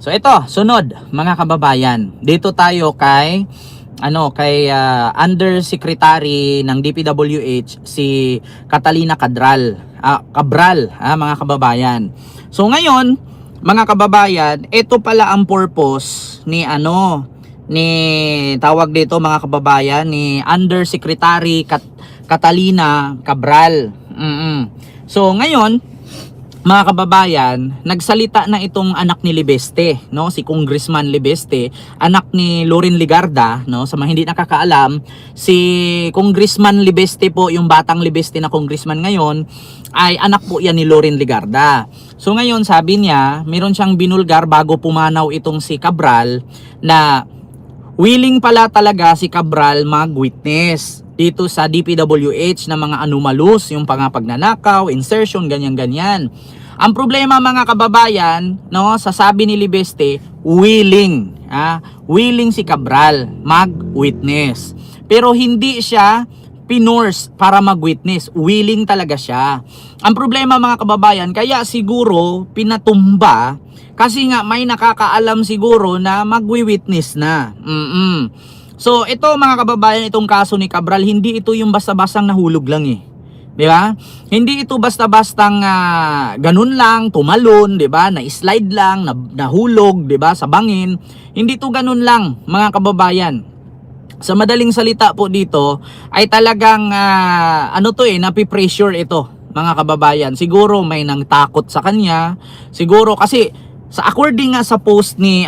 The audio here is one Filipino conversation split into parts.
So ito, sunod mga kababayan. Dito tayo kay Undersecretary ng DPWH si Catalina Cabral, mga kababayan. So ngayon, mga kababayan, ito pala ang purpose ni tawag dito mga kababayan ni Undersecretary Catalina Cabral. So ngayon, mga kababayan, nagsalita na itong anak ni Libeste, no? Si Congressman Libeste, anak ni Loren Legarda, no? Sa mga hindi nakakaalam, si Congressman Libeste po, yung batang Libeste na congressman ngayon, ay anak po yan ni Loren Legarda. So ngayon, sabi niya, meron siyang binulgar bago pumanaw itong si Cabral na willing pala talaga si Cabral mag-witness dito sa DPWH na mga anomalous, yung pagnanakaw, insertion, ganyan-ganyan. Ang problema mga kababayan, no, sa sabi ni Libeste, willing si Cabral mag-witness. Pero hindi siya pinorse para mag-witness, willing talaga siya. Ang problema mga kababayan, kaya siguro pinatumba kasi nga may nakakaalam siguro na magwi-witness na. So ito mga kababayan, itong kaso ni Cabral, hindi ito yung basta-bastang nahulog lang eh. 'Di ba? Hindi ito basta-bastang ganun lang, tumalon, 'di ba? Na-slide lang, nahulog, 'di ba? Sa bangin. Hindi ito ganun lang, mga kababayan. Sa madaling salita po dito ay talagang napipressure ito, mga kababayan. Siguro may nang takot sa kanya. Siguro kasi sa according nga sa post ni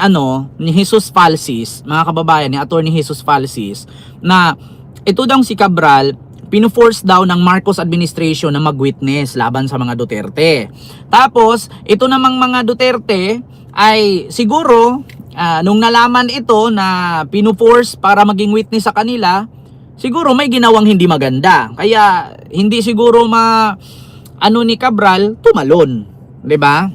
Jesus Falsis, mga kababayan, ni Attorney Jesus Falsis, na ito daw si Cabral pino-force daw ng Marcos administration na mag-witness laban sa mga Duterte. Tapos ito namang mga Duterte ay siguro nung nalaman ito na pino-force para maging witness sa kanila, siguro may ginawang hindi maganda. Kaya hindi siguro ni Cabral tumalon, 'di ba?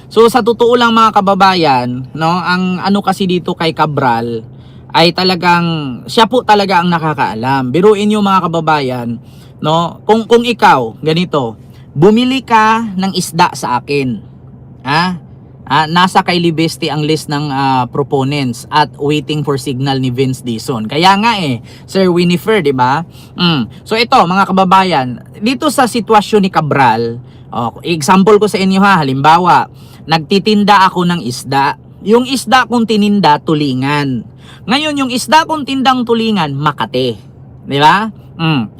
So sa totoo lang mga kababayan, no, ang kasi dito kay Cabral ay talagang siya po talaga ang nakakaalam. Biruin niyo mga kababayan, no, kung ikaw ganito, bumili ka ng isda sa akin. Nasa kay Libeste ang list ng proponents at waiting for signal ni Vince Dizon. Kaya nga Sir Winifred, 'di ba? So ito mga kababayan, dito sa sitwasyon ni Cabral, example ko sa inyo halimbawa, nagtitinda ako ng isda. Yung isda kong tininda, tulingan. Ngayon, yung isda kong tindang tulingan, Makati. 'Di ba?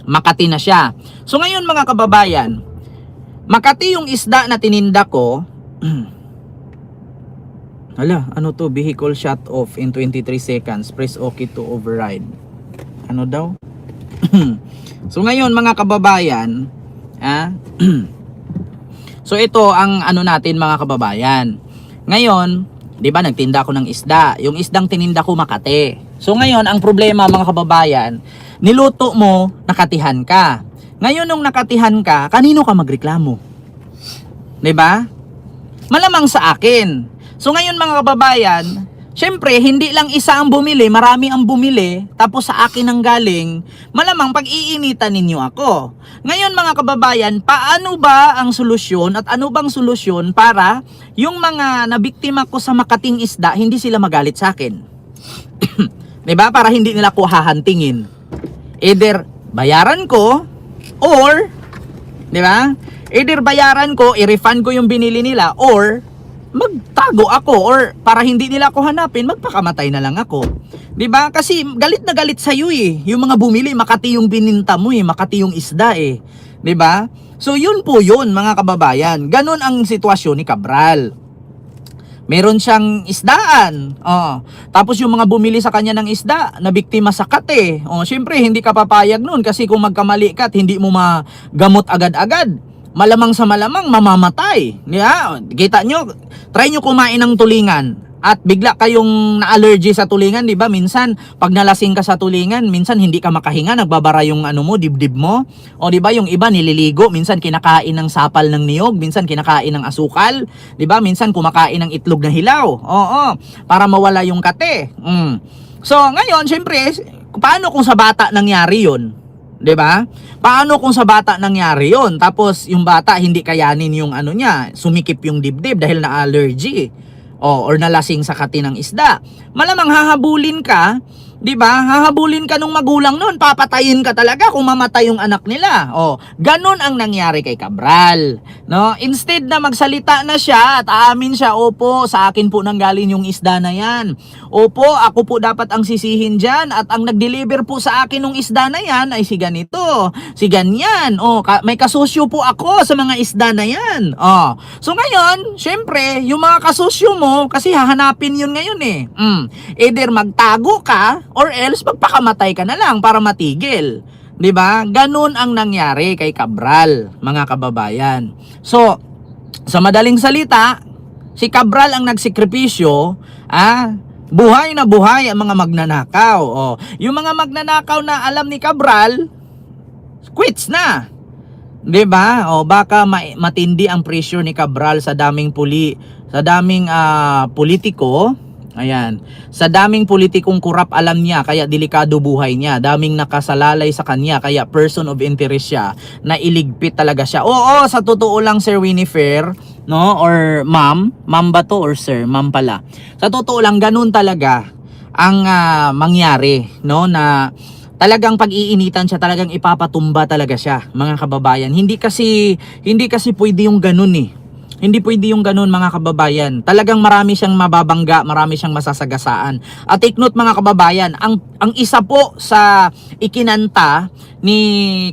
Makati na siya. So ngayon mga kababayan, Makati yung isda na tininda ko. Vehicle shut off in 23 seconds. Press OK to override. Ano daw? So ngayon mga kababayan, so ito ang natin mga kababayan. Ngayon, 'di ba, nagtinda ako ng isda. Yung isdang tininda ko Makati. So ngayon, ang problema mga kababayan, niluto mo, nakatihan ka. Ngayon nung nakatihan ka, kanino ka magreklamo? 'Di ba? Malamang sa akin. So ngayon mga kababayan, syempre hindi lang isa ang bumili, marami ang bumili, tapos sa akin ang galing, malamang pag-iinitan ninyo ako. Ngayon mga kababayan, paano ba ang solusyon at ano bang solusyon para yung mga nabiktima ko sa Makating isda, hindi sila magalit sa akin? 'Di ba? Para hindi nila ko hahantingin. Either bayaran ko or 'di ba? Either bayaran ko, i-refund ko yung binili nila, or magtago ako, or para hindi nila ako hanapin, magpakamatay na lang ako. 'Di ba? Kasi galit na galit sa iyo yung mga bumili, Makati yung bininta mo Makati yung isda 'Di ba? So yun po yun mga kababayan. Ganun ang sitwasyon ni Cabral. Meron siyang isdaan. Tapos yung mga bumili sa kanya ng isda, na biktima sa kate. Syempre hindi ka papayag noon kasi kung magkamali ka at hindi mo magamot agad-agad, malamang sa malamang mamamatay. Kita nyo, try nyo kumain ng tulingan at bigla kayong na-allergy sa tulingan, 'di ba? Minsan pag nalasing ka sa tulingan, minsan hindi ka makahinga, nagbabara yung dibdib mo. 'Di ba? Yung iba nililigo, minsan kinakain ng sapal ng niyog, minsan kinakain ng asukal, 'di ba? Minsan kumakain ng itlog na hilaw. Para mawala yung kate. So, ngayon, syempre, paano kung sa bata nangyari 'yon? 'Di ba? Paano kung sa bata nangyari 'yon? Tapos yung bata hindi kayanin yung niya, sumikip yung dibdib dahil na allergy. or nalasing sa kati ng isda. Malamang hahabulin ka, 'di ba? Hahabulin ka nung magulang noon, papatayin ka talaga kung mamatay yung anak nila. Ganun ang nangyari kay Cabral, no? Instead na magsalita na siya at aamin siya, opo, sa akin po nanggaling yung isda na yan. Opo, ako po dapat ang sisihin diyan at ang nag-deliver po sa akin ng isda na yan ay si ganito, si ganyan. May kasusyo po ako sa mga isda na yan. So ngayon, syempre, yung mga kasusyo mo kasi hahanapin yun ngayon either magtago ka or else magpakamatay ka na lang para matigil. 'Di ba? Ganun ang nangyari kay Cabral, mga kababayan. So, sa madaling salita, si Cabral ang nagsikripisyo, buhay na buhay ang mga magnanakaw. Yung mga magnanakaw na alam ni Cabral, quits na. 'Di ba? Baka matindi ang pressure ni Cabral sa daming politiko. Ayan. Sa daming politikong kurap alam niya, kaya delikado buhay niya. Daming nakasalalay sa kanya, kaya person of interest siya, na iligpit talaga siya. Sa totoo lang, Sir Winifred, no? Or ma'am ba to or sir? Ma'am pala. Sa totoo lang, ganun talaga ang mangyari, no? Na talagang pag-iinitan siya, talagang ipapatumba talaga siya, mga kababayan. Hindi kasi pwede yung ganun Hindi pwede yung ganun, mga kababayan. Talagang marami siyang mababangga, marami siyang masasagasaan. At take note, mga kababayan, ang isa po sa ikinanta ni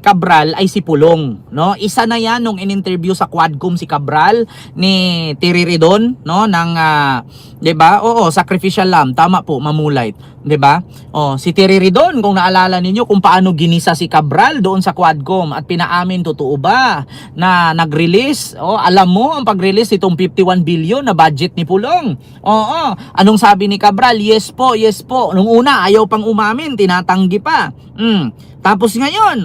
Cabral ay si Pulong, no? Isa na 'yan nung in-interview sa Quadcom si Cabral ni Tiriridon, no, ng 'di ba? Sacrificial lamb, tama po, Mamulait, 'di ba? Si Tiriridon, kung naalala ninyo kung paano ginisa si Cabral doon sa Quadcom at pinaamin, totoo ba na nag-release? Alam mo ang pag-release itong 51 billion na budget ni Pulong. Anong sabi ni Cabral? Yes po. Nung una ayaw pang umamin, tinatanggi pa. Tapos ngayon,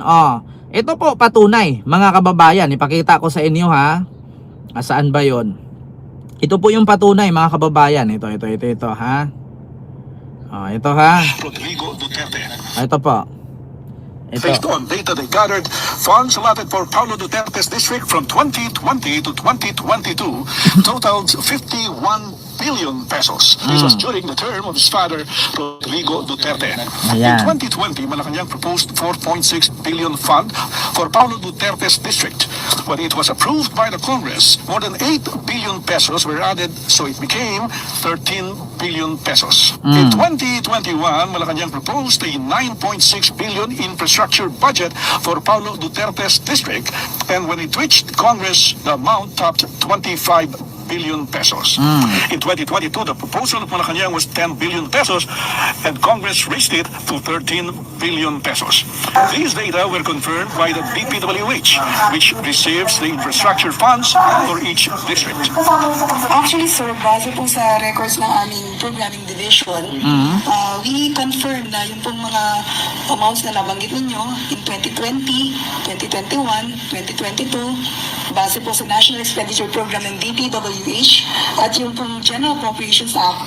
ito po patunay, mga kababayan. Ipakita ko sa inyo, ha. Saan ba 'yon? Ito po yung patunay, mga kababayan. Ito, ha. Ito, ha. Rodrigo Duterte. Ito po. Based on data they gathered, funds allotted for Paulo Duterte's district from 2020 to 2022 totaled 51 billion pesos. This was during the term of his father, Rodrigo Duterte. Ayan. In 2020, Malacanang proposed 4.6 billion fund for Paulo Duterte's district. When it was approved by the Congress, more than 8 billion pesos were added, so it became 13 billion pesos. In 2021, Malacanang proposed a 9.6 billion infrastructure budget for Paulo Duterte's district, and when it reached Congress, the amount topped 25 billion pesos. In 2022, the proposal of Malacanang was 10 billion pesos and Congress raised it to 13 billion pesos. These data were confirmed by the DPWH, which receives the infrastructure funds for each district. Actually, sir, base po sa records ng aming programming division, we confirm na yung pong mga amounts na nabanggit ninyo in 2020, 2021, 2022, base po sa National Expenditure Program ng DPWH at yung pong General Appropriations Act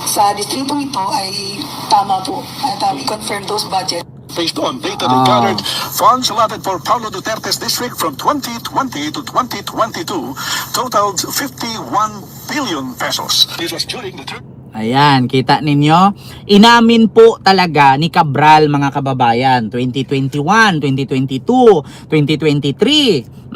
sa distritong ito ay tama po at we confirm those budgets. Based on data they gathered, funds allotted for Paulo Duterte's district from 2020 to 2022 totaled 51 billion pesos. This was during the term. Ayan, kita ninyo. Inamin po talaga ni Cabral, mga kababayan, 2021, 2022, 2023.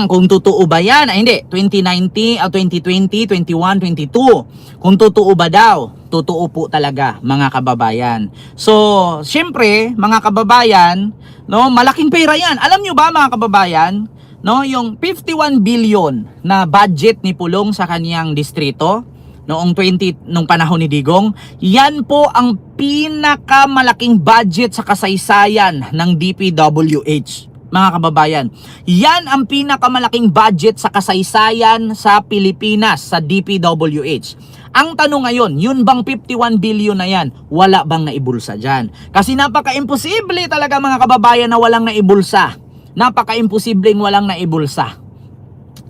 Kung totoo ba yan? Hindi, 2019, 2020, 21, 22. Kung totoo ba daw? Totoo po talaga, mga kababayan. So, syempre, mga kababayan, no, malaking pera yan. Alam nyo ba, mga kababayan, no, yung 51 billion na budget ni Pulong sa kaniyang distrito, nung panahon ni Digong, yan po ang pinakamalaking budget sa kasaysayan ng DPWH, mga kababayan. Yan ang pinakamalaking budget sa kasaysayan sa Pilipinas, sa DPWH. Ang tanong ngayon, yun bang 51 billion na yan, wala bang naibulsa dyan? Kasi napaka-imposible talaga, mga kababayan, na walang naibulsa. Napaka-imposibleng walang naibulsa.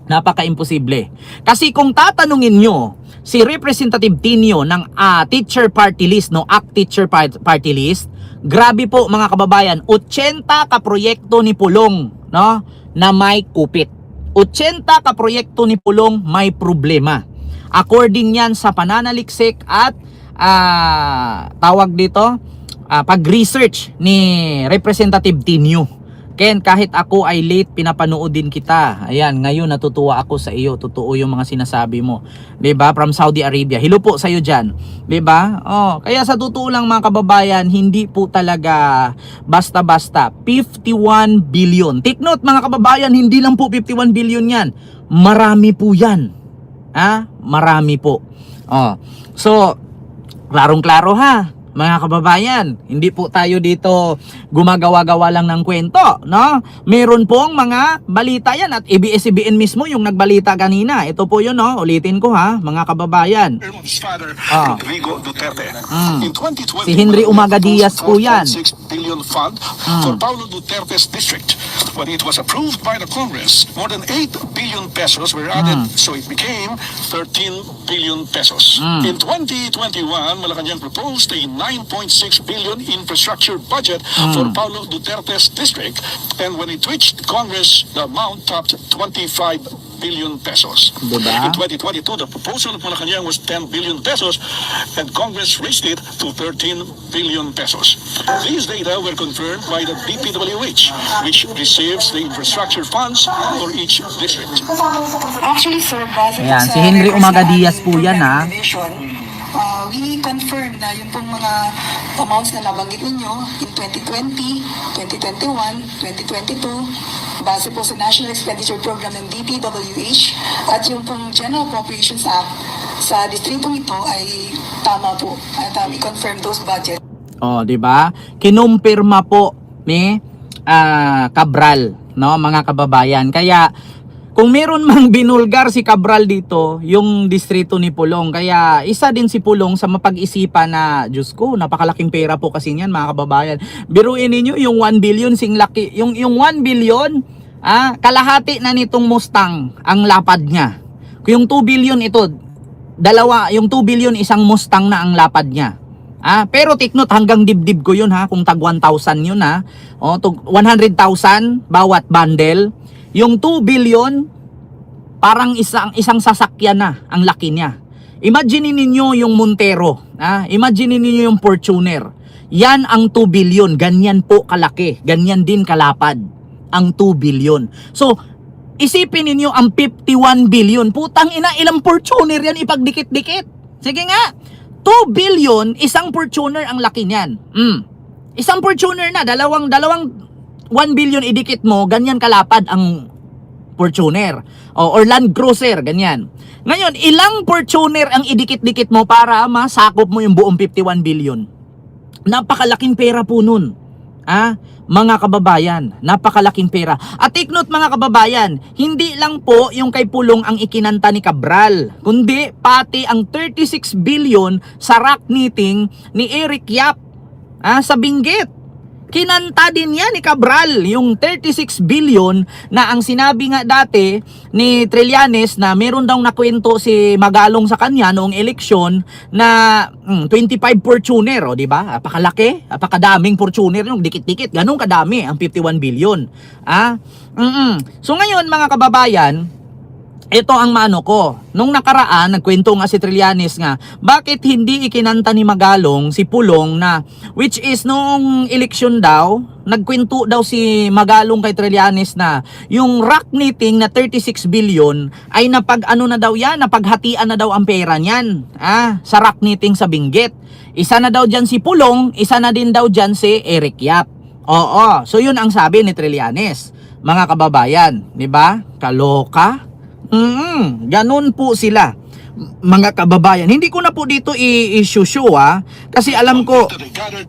Napaka-imposible. Kasi kung tatanungin nyo si Representative Tinio ng teacher party list, no, ACT teacher party list, grabe po, mga kababayan, 80 ka proyekto ni Pulong, no, na may kupit. 80 ka proyekto ni Pulong may problema. According yan sa pananaliksik at tawag dito, pag-research ni Representative Tinio. Ken, kahit ako ay late, pinapanood din kita. Ayan, ngayon natutuwa ako sa iyo. Totoo yung mga sinasabi mo. 'Di ba? From Saudi Arabia. Hello po sa iyo diyan. 'Di ba? Oh, kaya sa totoo lang mga kababayan, hindi po talaga basta-basta 51 billion. Take note mga kababayan, hindi lang po 51 billion 'yan. Marami po 'yan. Marami po. Oh. So, klarong-klaro ha. Mga kababayan, hindi po tayo dito gumagawa-gawa lang ng kwento, no? Meron pong mga balita yan at ABS-CBN mismo yung nagbalita kanina. Ito po yun, no? Ulitin ko ha, mga kababayan. His father, Ah. Rodrigo Duterte. In 2020, Si Henry Umaga Diaz po yan. 4.6 billion fund for Paulo Duterte's district. When it was approved by the Congress, more than 8 billion pesos were added, so it became 13 billion pesos. In 2021, Malacanang proposed a 9.6 billion infrastructure budget for Paulo Duterte's district, and when it reached Congress, the amount topped 25 billion pesos. Diba? In 2022, the proposal of Malacanang was 10 billion pesos, and Congress raised it to 13 billion pesos. These data were confirmed by the DPWH, which receives the infrastructure funds for each district. Actually, sir, base po Ayan, sa si Henry records Umaga ng Diaz po yan, Programming ha? Division, we confirm na yung pong mga amounts na nabanggit ninyo in 2020, 2021, 2022, base po sa National Expenditure Program ng DPWH at yung pong General Appropriations Act sa distritong ito ay tama po. At we confirm those budgets. Oh, 'di ba? Kinumpirma po ni Cabral, no, mga kababayan. Kaya kung meron mang binulgar si Cabral dito, yung distrito ni Pulong. Kaya isa din si Pulong sa mapag-isipan na, Diyos ko, napakalaking pera po kasi niyan mga kababayan. Biruin ninyo yung 1 billion sing laki, yung 1 billion, kalahati na nitong Mustang ang lapad niya. Yung 2 billion ito, yung 2 billion isang Mustang na ang lapad niya. Pero take note, hanggang dibdib ko yun ha, kung tag 1,000 yun ha. 100,000 bawat bundle. Yung 2 billion, parang isang sasakyan na ang laki niya. Imagine ninyo yung Montero. Imagine ninyo yung Fortuner. Yan ang 2 billion. Ganyan po kalaki. Ganyan din kalapad ang 2 billion. So, isipin ninyo ang 51 billion. Putang ina, ilang Fortuner yan ipagdikit-dikit. Sige nga. 2 billion, isang Fortuner ang laki niyan. Isang Fortuner na, dalawang 1 billion idikit mo, ganyan kalapad ang Fortuner. Or Land Cruiser, ganyan. Ngayon, ilang Fortuner ang idikit-dikit mo para masakop mo yung buong 51 billion? Napakalaking pera po nun. Mga kababayan, napakalaking pera. At take note mga kababayan, hindi lang po yung kay Pulong ang ikinanta ni Cabral, kundi pati ang 36 billion sa rack knitting ni Eric Yap sa Benguet. Kinanta din yan ni Cabral, yung 36 billion na ang sinabi nga dati ni Trillanes na meron daw nakwento si Magalong sa kanya noong eleksyon na 25 Fortuner, di ba? Apakalaki, apakadaming Fortuner yung dikit-dikit, ganun kadami ang 51 billion. So ngayon mga kababayan, ito ang maano ko. Nung nakaraan, nagkwento nga si Trillanes nga, bakit hindi ikinanta ni Magalong si Pulong na, which is nung eleksyon daw, nagkwento daw si Magalong kay Trillanes na yung rack knitting na 36 billion ay napag-ano na daw yan, napaghatian na daw ang pera niyan sa rack knitting sa Benguet. Isa na daw dyan si Pulong, isa na din daw dyan si Eric Yap. Oo, so yun ang sabi ni Trillanes. Mga kababayan, di ba? Kaloka? Ganun po sila mga kababayan. Hindi ko na po dito i-show kasi alam ko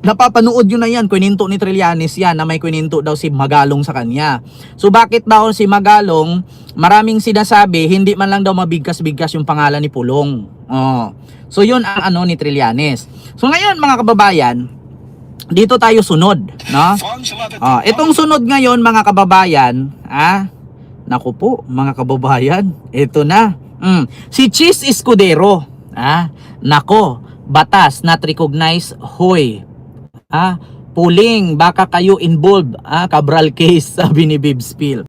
napapanood nyo na yan, kwininto ni Trillanes yan na may kwininto daw si Magalong sa kanya. So bakit daw si Magalong maraming sinasabi, hindi man lang daw mabigkas-bigkas yung pangalan ni Pulong. So yun ang ano ni Trillanes. So ngayon mga kababayan, dito tayo sunod, no? Itong sunod ngayon mga kababayan, naku po, mga kababayan, ito na. Si Chis Escudero, nako, batas not recognized, hoy. Puling, baka kayo involved, Cabral case, sabi ni Bibs Phil.